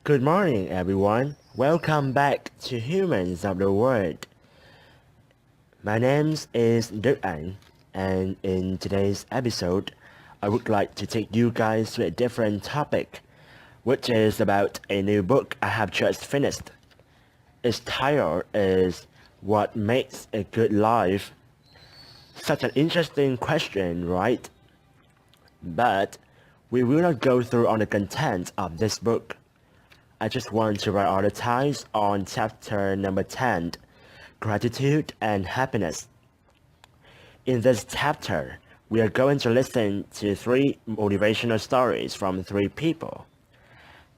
Good morning, everyone. Welcome back to Humans of the World. My name is Đức Anh, and in today's episode, I would like to take you guys to a different topic, which is about a new book I have just finished. Its title is What Makes a Good Life? Such an interesting question, right? But we will not go through on the content of this book. I just want to prioritize on chapter number 10, Gratitude and Happiness. In this chapter, we are going to listen to 3 motivational stories from 3 people.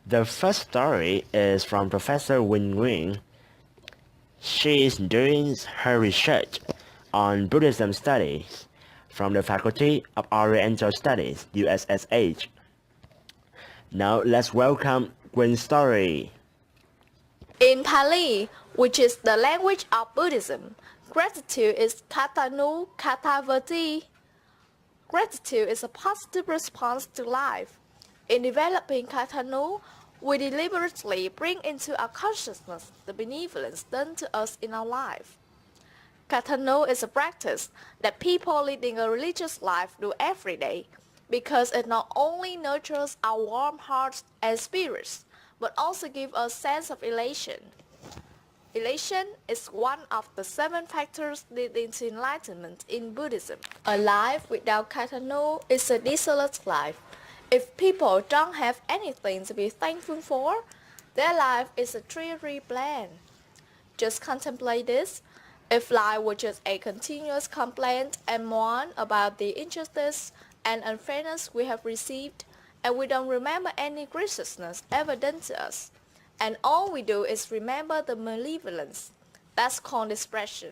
The first story is from Professor Win Win. She is doing her research on Buddhism studies from the Faculty of Oriental Studies, USSH. Now let's welcome Win's story. In Pali, which is the language of Buddhism, gratitude is katanu katavati. Gratitude is a positive response to life. In developing katanu, we deliberately bring into our consciousness the benevolence done to us in our life. Katanu is a practice that people leading a religious life do every day because it not only nurtures our warm hearts and spirits, but also gives us a sense of elation. Elation is one of the 7 factors leading to enlightenment in Buddhism. A life without katanu is a desolate life. If people don't have anything to be thankful for, their life is a dreary blank. Just contemplate this. If life were just a continuous complaint and mourn about the injustice and unfairness we have received, and we don't remember any graciousness ever done to us, and all we do is remember the malevolence, that's called expression.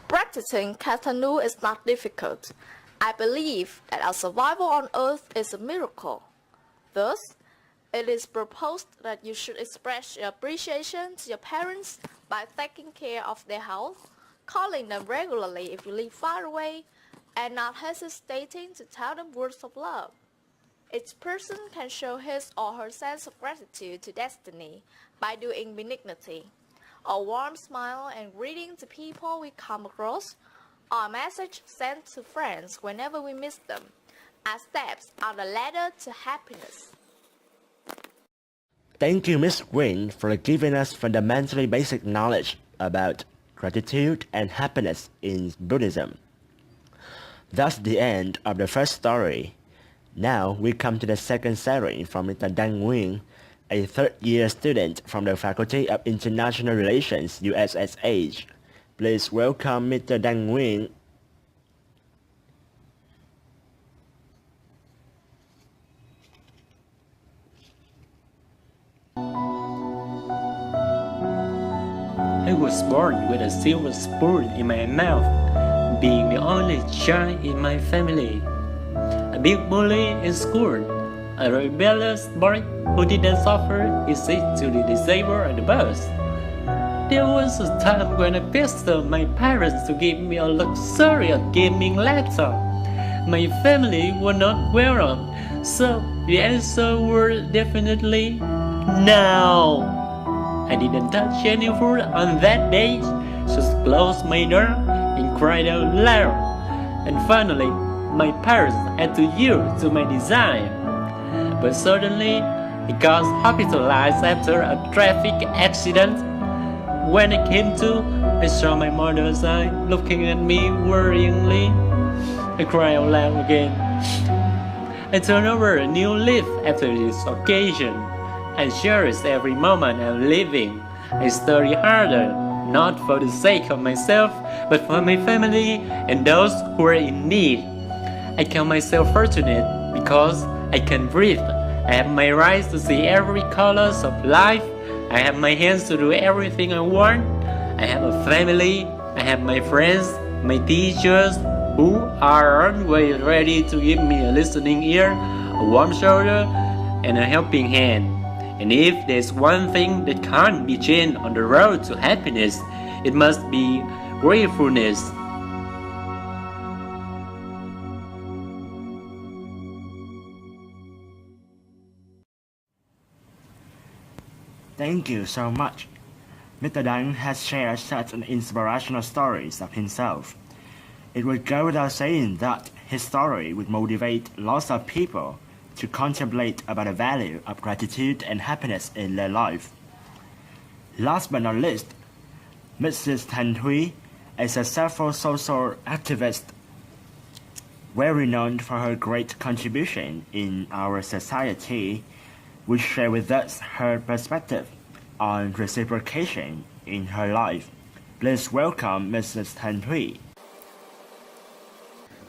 Practicing katanu is not difficult. I believe that our survival on earth is a miracle. Thus, it is proposed that you should express your appreciation to your parents by taking care of their health, calling them regularly if you live far away, and not hesitating to tell them words of love. Each person can show his or her sense of gratitude to destiny by doing benignity, a warm smile and greeting to people we come across, or a message sent to friends whenever we miss them, as steps on the ladder to happiness. Thank you, Miss Win, for giving us fundamentally basic knowledge about gratitude and happiness in Buddhism. That's the end of the first story. Now we come to the second story from Mr. Dang Nguyen, a third-year student from the Faculty of International Relations, USSH. Please welcome Mr. Dang Nguyen. I was born with a silver spoon in my mouth, being the only child in my family. A big bully in school, a rebellious boy who didn't suffer his seat to the disabled on the bus. There was a time when I pestered my parents to give me a luxurious gaming laptop. My family were not welcome, so the answer was definitely no. I didn't touch any food on that day, just closed my door and cried out loud. And finally, my parents had to yield to my desire. But suddenly, I got hospitalized after a traffic accident. When I came to, I saw my mother's eye looking at me worryingly. I cried out loud again. I turned over a new leaf after this occasion. I cherish every moment I'm living. I study harder, not for the sake of myself, but for my family and those who are in need. I count myself fortunate because I can breathe. I have my eyes to see every colors of life. I have my hands to do everything I want. I have a family. I have my friends, my teachers, who are always ready to give me a listening ear, a warm shoulder, and a helping hand. And if there's one thing that can't be changed on the road to happiness, it must be gratefulness. Thank you so much. Mr. Dang has shared such an inspirational stories of himself. It would go without saying that his story would motivate lots of people to contemplate about the value of gratitude and happiness in their life. Last but not least, Mrs. Tan Hui is a successful social activist, well renowned for her great contribution in our society, will share with us her perspective on reciprocation in her life. Please welcome Mrs. Tan Hui.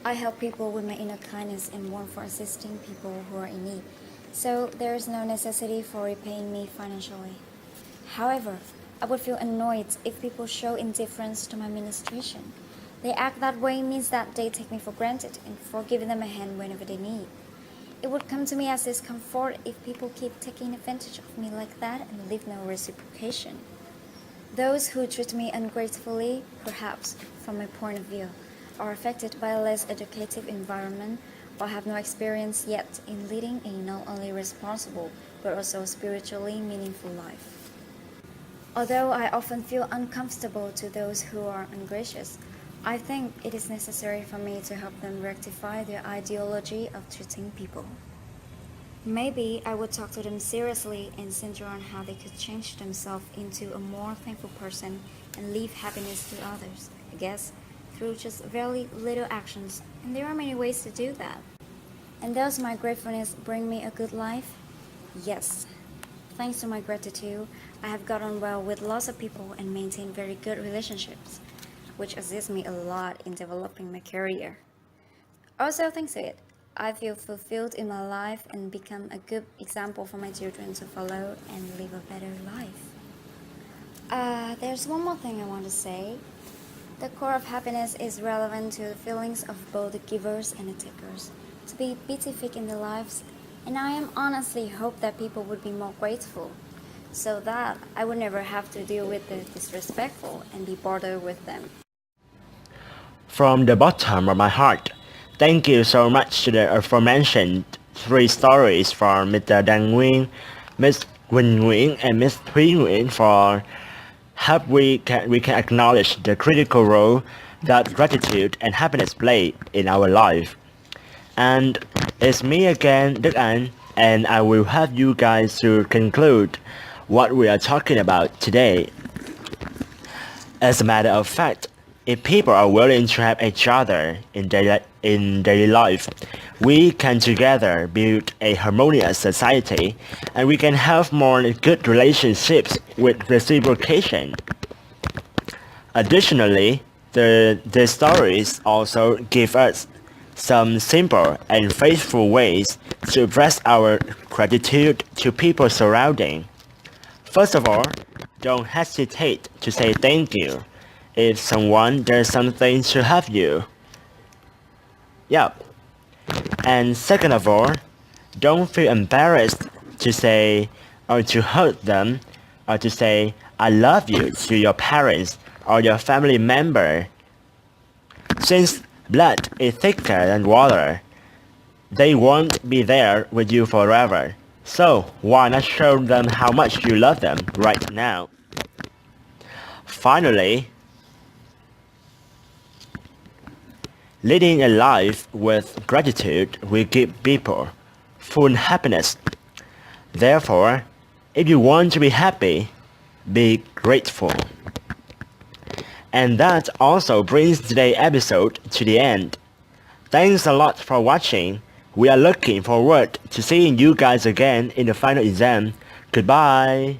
I help people with my inner kindness and warmth for assisting people who are in need, so there is no necessity for repaying me financially. However, I would feel annoyed if people show indifference to my ministration. They act that way means that they take me for granted and for giving them a hand whenever they need. It would come to me as discomfort if people keep taking advantage of me like that and leave no reciprocation. Those who treat me ungratefully, perhaps from my point of view, are affected by a less educative environment or have no experience yet in leading a not only responsible but also spiritually meaningful life. Although I often feel uncomfortable to those who are ungracious, I think it is necessary for me to help them rectify their ideology of treating people. Maybe I would talk to them seriously and center on how they could change themselves into a more thankful person and leave happiness to others, I guess, through just very little actions, and there are many ways to do that. And does my gratefulness bring me a good life? Yes. Thanks to my gratitude, I have gotten well with lots of people and maintained very good relationships, which assists me a lot in developing my career. Also, thanks to it, I feel fulfilled in my life and become a good example for my children to follow and live a better life. There's one more thing I want to say. The core of happiness is relevant to the feelings of both the givers and the takers, to be beatific in their lives, and I am honestly hope that people would be more grateful, so that I would never have to deal with the disrespectful and be bothered with them. From the bottom of my heart, thank you so much to the aforementioned 3 stories from Mr. Dang Nguyen, Ms. Quỳnh Nguyễn, and Ms. Thuy Nguyễn for help we can acknowledge the critical role that gratitude and happiness play in our life. And it's me again, Đức Anh, and I will have you guys to conclude what we are talking about today. As a matter of fact, if people are willing to help each other in daily life, we can together build a harmonious society, and we can have more good relationships with reciprocation. Additionally, the stories also give us some simple and faithful ways to express our gratitude to people surrounding. First of all, don't hesitate to say thank you if someone does something to help you. Yep. And second of all, don't feel embarrassed to say or to hurt them or to say I love you to your parents or your family member. Since blood is thicker than water, they won't be there with you forever. So why not show them how much you love them right now? Finally, leading a life with gratitude will give people full happiness. Therefore, if you want to be happy, be grateful. And that also brings today's episode to the end. Thanks a lot for watching. We are looking forward to seeing you guys again in the final exam. Goodbye.